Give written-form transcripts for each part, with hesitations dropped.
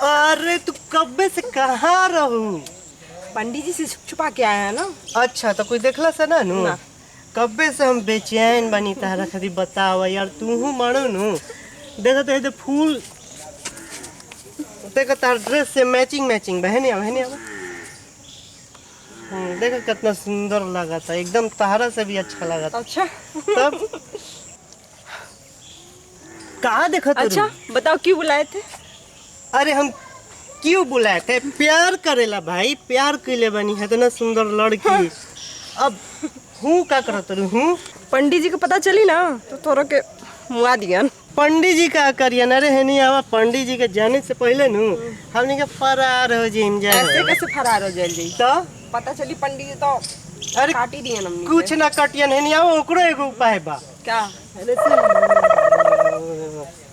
अरे तू कब्बे से कहाँ रहू? पंडित जी से छुपा के आया है ना। अच्छा तो कोई देखला से ना नू? कब्बे से हम बेचैन बनी तारा खातिर बतावा यार तू मानो नू। देखो तो ये फूल देखो तार ड्रेस से मैचिंग बहनिया देखो कितना सुंदर लगा था, एकदम तारा से भी अच्छा लगा था। अच्छा तब कहाँ देखा तू? अच्छा बताओ क्यों बुलाए थे? अरे हम क्यों बुलाए थे? प्यार करेला भाई, प्यार कैले बनी है इतना सुंदर लड़की। हाँ। अब हूँ का करत हूँ? पंडित जी को पता चली ना तो तोरा के मुआ दिया। पंडित जी का करिए अरे है नहीं आवा, पंडित जी के जाने से पहले नू हमने के फरार हो जाए। ऐसे कैसे फरार हो जाए? तो पता चली पंडित जी तो अरे काट ही दिए हमने। कुछ ना कटिया नहीं आवा, ओकरो एगो उपाय बा। क्या?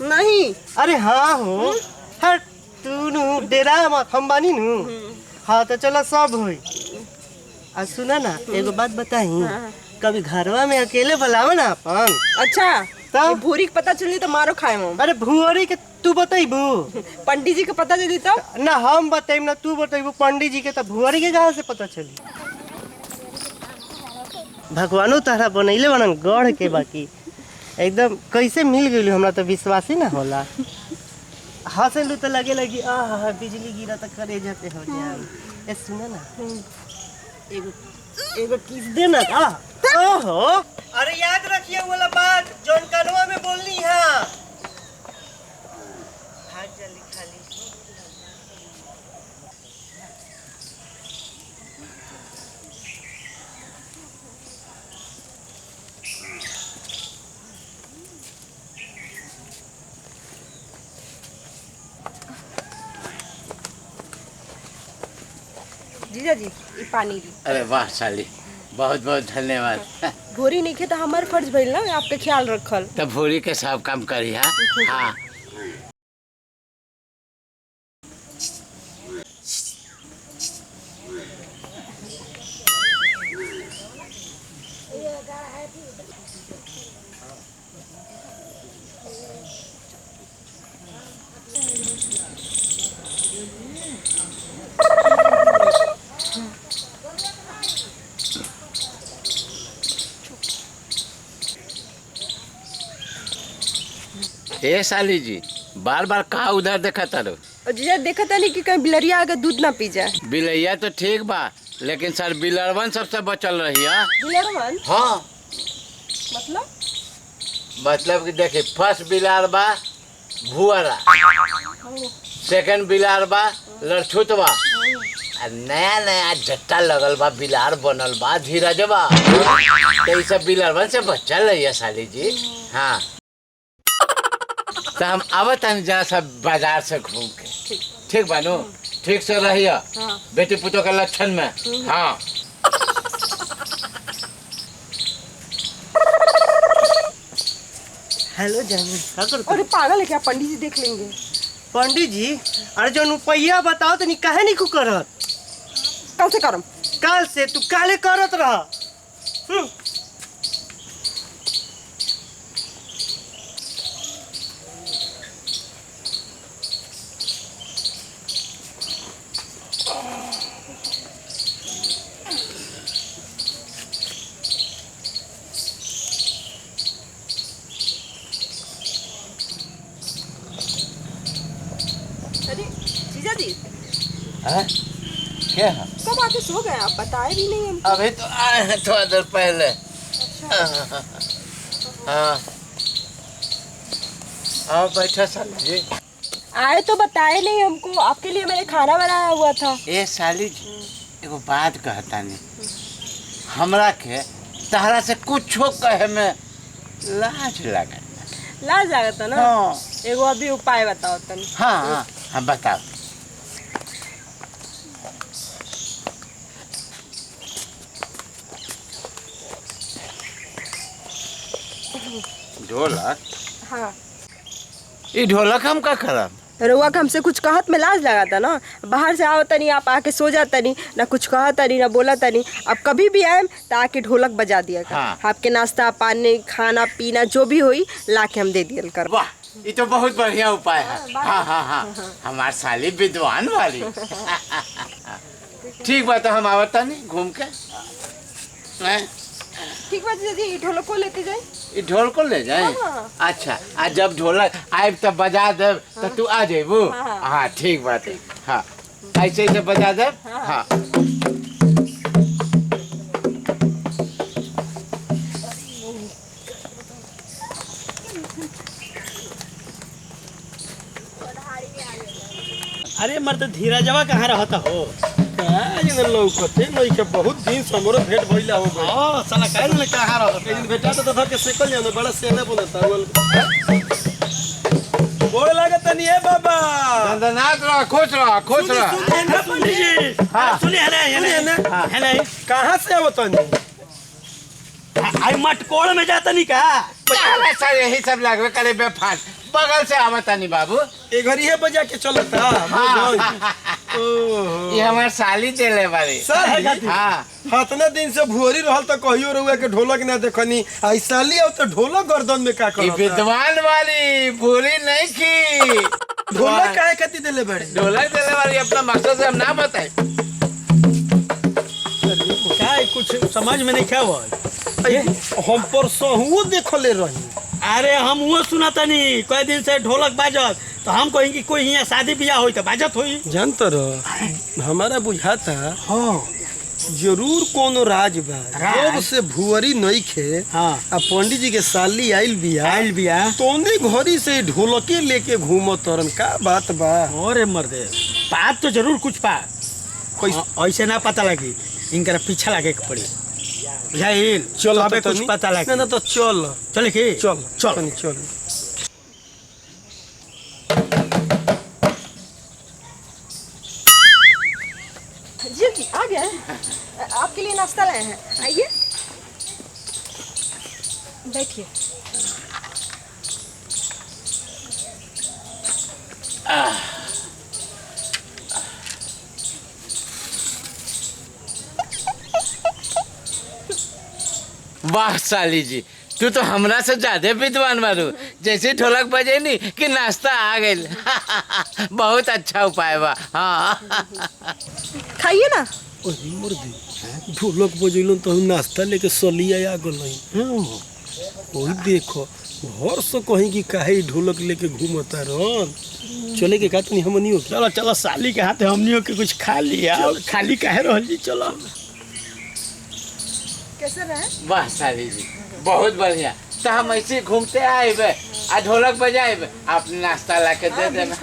नहीं अरे हाँ हो हट तू नू डेरा मत हम बानी नू। हाँ तो चलो सब होई। आज सुना ना एगो बात बताई। हाँ। कभी घरवा में अकेले बुलावा ना अपन। अच्छा तो भूरी के पता चली तो मारो खाए हम। अरे भूरी के तू बताइबू? पंडित जी के पता चली तो ना हम बताइब ना तू बताइबू। पंडित जी के तो भूरी के कहाँ से पता चली? भगवानो तारा बनैले बनन गढ़ के बाकी एकदम कैसे मिल गई हमरा तो विश्वास ही ना होला। हंसलू तो लगे लगी आ बिजली गिरा तो करे जाते हो जाए। ए सुना ना एगो किस देना का। ओहो अरे याद रखिए वाला बात जोन कनवा में बोलनी है। हाथ जल्दी खाली जीजा जी ये पानी दी। अरे वाह साली बहुत बहुत धन्यवाद। भूरी नहीं खे तो हमारे फर्ज भइल ना आपके ख्याल रखल। तो भूरी के सब काम करी। हाँ ए साली जी बार बार कहा उधर देखा तारो? जीजा देखा था नहीं कि कहीं बिलरिया आगे दूध ना पी जाए। बिलैया तो ठीक बा लेकिन सर बिलरवन सबसे बचल रही है। बिलरवन? हाँ मतलब कि देखिए फर्स्ट बिलार बा भुअरा, सेकंड बिलार बा लड़छुतवा, नया नया जट्टा लगल बा बिलार बनल बा धीरजवा। तो ये सब बिलरवन से बचल रही है साली जी। हाँ तो हम आवत जरा सब बाजार से घूम के। ठीक बानू? ठीक से रहिए। हाँ। बेटी पुतो के लक्षण में। हाँ हेलो जानू। अरे पागल है क्या? पंडित जी देख लेंगे। पंडित जी अरे जो रुपया बताओ तो नहीं कहे नहीं करत? कल से करम। कल से तू काले करत रहा। अरे जीजा जी क्या है? कब आके सो गए आप? बताए भी नहीं हमको। अभी तो आए हैं थोड़ा देर पहले। अच्छा। हाँ आओ बैठो साली जी। आए तो बताए नहीं हमको। आपके लिए मैंने खाना बनाया हुआ था। ए साली जी एगो बात कहता नहीं, हमरा के तहरा से कुछ कहे में लाज लगता। लाज लगता ना? हाँ। एगो अभी उपाय बताओ तनी। हाँ हाँ बताओ। ढोलक? हाँ ये ढोलक हम का करब? रउआ के हमसे कुछ कहत में लाज लगा था ना। बाहर से आओ तनी आप आके सो जा तनी ना कुछ कहा तनी ना बोला तनी। अब कभी भी आए तो आके ढोलक बजा दिया कर। हाँ। आपके नाश्ता पानी खाना पीना जो भी हुई ला के हम दे दिया कर। वाह ये तो बहुत बढ़िया उपाय है। हाँ हाँ हाँ, हमार साली विद्वान वाली। ठीक बात है, हम आवता नहीं घूम के। ठीक बात दीदी, ढोलक को लेते जाए। ये ढोल को ले जाए? हाँ। अच्छा, आज जब ढोलक आए तब बजा दे तो तू आ जेबू। हाँ ठीक बात है। हाँ ऐसे ऐसे बजा दे। हाँ अरे मर्द धीरजवा कहाँ रहता हो? लौकते नहीं के बहुत दिन से हमरो भेंट भइला हो गइल। हां साला काहे न कहाँ रहता? एक दिन भेटा तो धर के सेकल जानो, बड़ा सेना बोलता बोल। गोड़ लागत नहीं है बाबा। धन्यवाद रहा, खुश रहा, खुश रहा। सुनिए जी। हाँ। सुनिए है ना है ना। कहां से आवत नहीं? आई मटकोड़ में जाता नहीं का? सर यही सब लगवे करे बेफान, बगल से आवता नहीं बाबू। ए घरी है बजा के चलता। ओहो ये हमार साली देले बारी। साली? हाँ हतना दिन से भुअरी रहल त कहियो रहुआ के ढोलक ना देखनी, आई साली अब तो ढोलक गर्दन में का ये करता? विद्वान वाली पूरी नहीं की। ढोलक काहे खातिर देले बड़े? ढोलक देले वाली अपना मकसद से हम ना बताए। क्या कुछ समझ में नहीं क्या हुआ? हम परसों देखले रही। अरे हम वो सुनाता नहीं, कोई दिन से ढोलक बाजत तो हम कहेंगे कोई यहाँ शादी ब्याह हुई तो बाजत हुई। जानत रह, हमारा बुझाता हाँ जरूर कोनो राज बा। राज? जब से भुअरी नहीं खे हाँ आ पंडित जी के साली आइल बिया, आइल बिया। तोने घड़ी से ढोलके लेके घूमत तरन। का बात बा? अरे मर्दे बात तो जरूर कुछ पा, ऐसे ना पता लगी, इनका पीछा लगे के पड़ी। बुझाइल? चल अबे कुछ पता लगे ना तो चल चले के चल चल तनी चल। जी जी आ गए। आपके लिए नाश्ता लाए हैं, आइए बैठिए। वाह साली जी, तू तो हमरा से ज्यादा विद्वान बारू। जैसे ढोलक बजे नी कि नाश्ता आ गइल। बहुत अच्छा उपाय बा। हाँ खाइए ना। ओही मुर्दी ढोलक बजैलन तो हम नाश्ता लेके सलिया आ गइल। ओही देखो घर से कहीं कि काहे ढोलक लेके घूमता रन। चले के का तनी हमनी हो? चलो चलो, साली के हाथ हमनियों के कुछ खा लिया, खाली काहे रहल जी। चलो कैसे रहे? वाह साली जी, बहुत बढ़िया। तो हम ऐसे घूमते आए आ ढोलक बजाए, आपने नाश्ता ला के दे देना।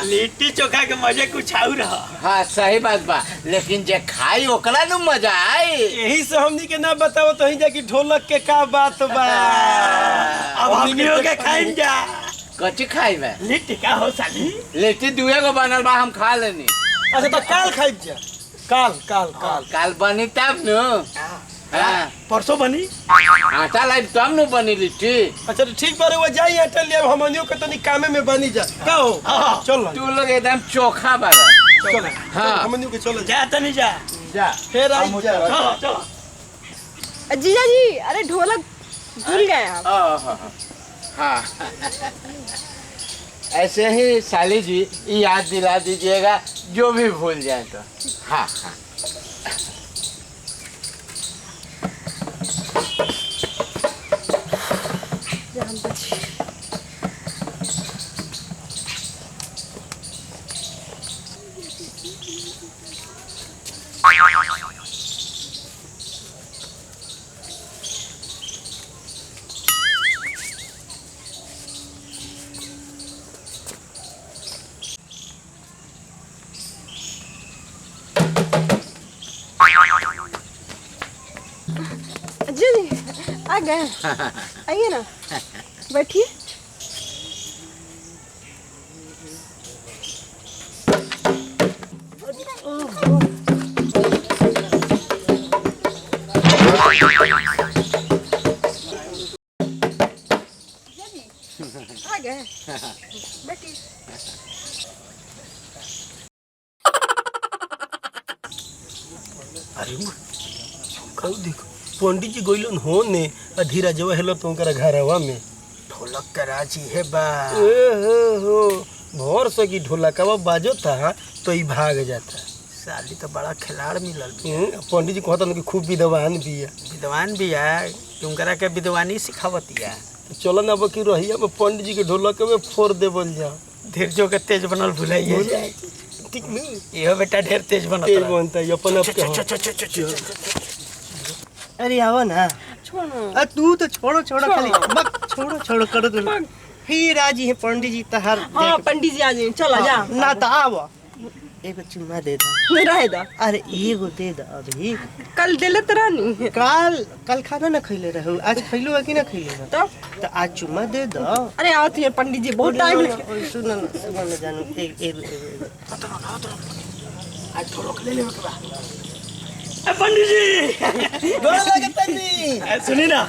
लिट्टी चोखा के मजे कुछ और रहा। हाँ सही बात बा, लेकिन जे खाई ओकरा नु मजा आई। यही से हमनी के ना बताओ तो ही जाके ढोलक के का बात बा। अब हमनियों के खाइन जा। कच्ची खाई बा? लिट्टी का हो साली? लिट्टी दुए को बनल बा, हम खा लेनी। अच्छा तो काल खाइब जा। काल काल काल काल बनी तब नु। हाँ परसों बनी। आटा लाई तब नु बनी लिट्टी। अच्छा तो ठीक बारे वो जाई आटा ले हमनियों के तनी कामे में बनी जा। का हो? हाँ। चल तू लोग एकदम चोखा बारा। चल हाँ। हमनियों के चल जा तनी जा। जा फिर आई जा। चलो चलो। जीजा जी, अरे ढोलक भूल गए आप। हाँ ऐसे ही साली जी याद दिला दीजिएगा जो भी भूल जाए तो। हाँ हाँ जी जी आ गए, आइए ना बैठिए। आ गए, बैठिए। अरे कहू देखो पंडित जी गइलन हो ने धीरा जवा हेलो तो ओकरा घरवा में ढोलक का राज है बा। हो भोर से की ढोलकवा बाजो था तो ही भाग जाता। साली तो बड़ा खिलाड़ मिलल भी। पंडित जी कहता कि खूब विद्वान भी है। विद्वान भी है, तुमकरा के विद्वानी सिखावतिया। तो चलो ना अब की रहिया में पंडित जी के ढोलक में फोड़ दे बोल जा। धीरजो के तेज बनल भुलाइए। ठीक नहीं इहो बेटा ढेर तेज बनल। तेज बनता है अपन अब के। अरे आओ ना छोड़ ना। तू तो छोड़ो खाली बक छोड़ो करो तुम। फिर आज ही पंडित जी तहार हाँ पंडित जी आ जाए, चला जा। ना तो आओ एगो चुम्मा दे दो। रहे दा। अरे एगो दे दो अभी। कल दिले तरह नहीं। कल खाना ना खैले रहो, आज खैलो कि ना खैले रहो? तो आज चुम्मा दे दो। अरे आओ तो यार पंडित जी बहुत टाइम लगे। सुनो ना जानू आज ढोलक ले ले बा। पंडित जी सुनी ना,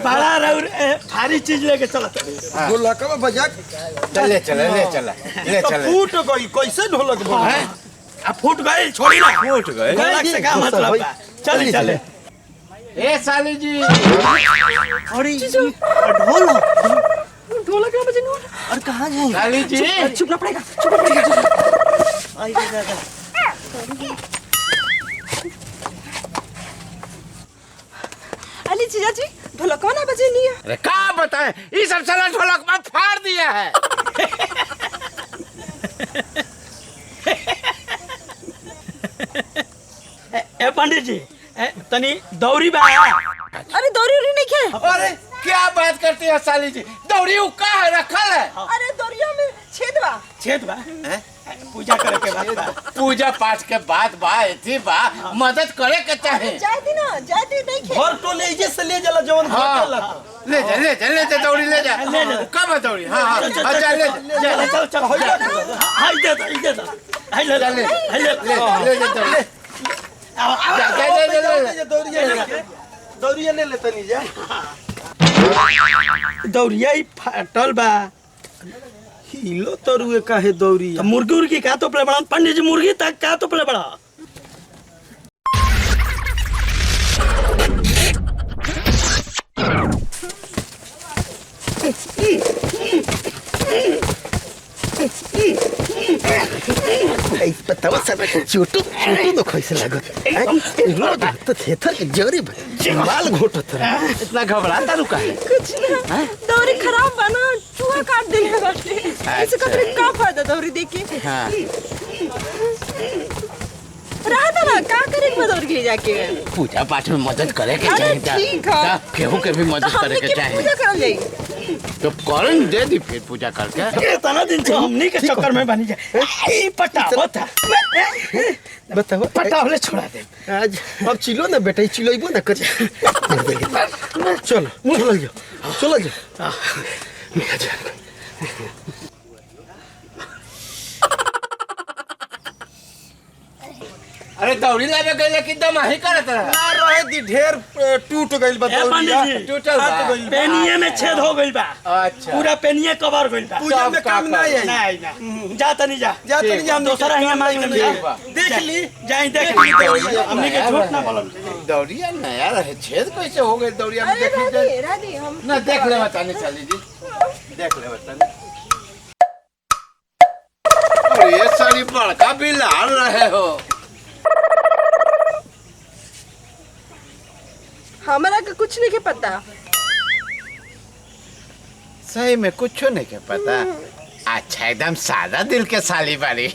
बड़ा रउर भारी चीज लेके चला। ढोलक में बजा चले फूट गई कैसे ढोलक बजा? अब फूट गई, छोड़ी ना। फूट गए। ढोलक से का मतलब बा? चले ए साली जी अरे ढोलक ढोलक का बजे नहीं। और कहाँ जाए? साली जी चुपना पड़ेगा। आई दादा अली जीजा जी ढोलक ना बजे नहीं है। अरे का बताए, ये सब साला ढोलक में फाड़ दिया है। ए पंडित जी तनी दौरी बा। अरे दौरी नहीं खे। अरे क्या बात करती है साली जी, दौड़ी का है रखल है। अरे दौरिया में छेद बा। छेद बा, पूजा करे के बाद बा। पूजा पाठ के बाद बा एथी बा, मदद करे के चाहे। जाती नहीं खे। घर तो ले जे से ले जाला जवन हाँ, भागल ले जा दौड़ी ले जा। कब है दौड़ी? हाँ चल ले जा। चल हो जा। हाय दे हाय ले ले जा दौड़ी। दौरिया ले ले तनी जा। दौरिया ही फाटल बा। हिलो तरुए काहे दौरिया? मुर्गी उर्गी का तो पले बड़ा पंडित जी, मुर्गी तक का तो पले बड़ा। बतावा सब छोटू तो कैसे लागत? रोड तो थेथर के जोरी माल घोटत रहा। इतना घबराता रुका है? कुछ ना। दौरी खराब बना, चूहा काट देने बाटे। ऐसे कपड़े का फायदा दौरी देके? हाँ रहा था ना का करे दौरी के जाके। पूजा पाठ में मदद करे के अरे चाहे। ठीक है। केहू के भी मदद करे के चाहे। पूजा करल जाई। तो कौन दे दी फिर पूजा करके। इतना दिन से हमनी के चक्कर में बनी जाए। ई पटावा था। बताओ पटावले छोड़ा दे। आज अब चिलो ना बेटा, चिलोइबो ना कर। चलो जाओ। अरे दौड़ी लावे गए कि दमाही करत रहा। ना रहे दी ढेर टूट गइल बा ए पंडित जी, टूटल बा। पेनिये में छेद हो गइल बा। अच्छा पूरा पेनिये कवर गइल बा। पूजा में काम ना आई। नहीं जा तनी जा। जा तनी जा, हम दूसरा हियां मांग ले। ठीक बा। देख ली। जाई देख ली। हमनी के झूठ ना बोलम। दौड़िया नया रहे, छेद कैसे हो गए दौड़िया में? अरे देखी राधे हम ना देख ले बताने चाली जी, देख ले बताने। और ये सारी बड़का बिलार रहे हो। हमरा के कुछ नहीं के पता। सही में कुछ नहीं के पता। अच्छा एकदम सादा दिल के साली बारी।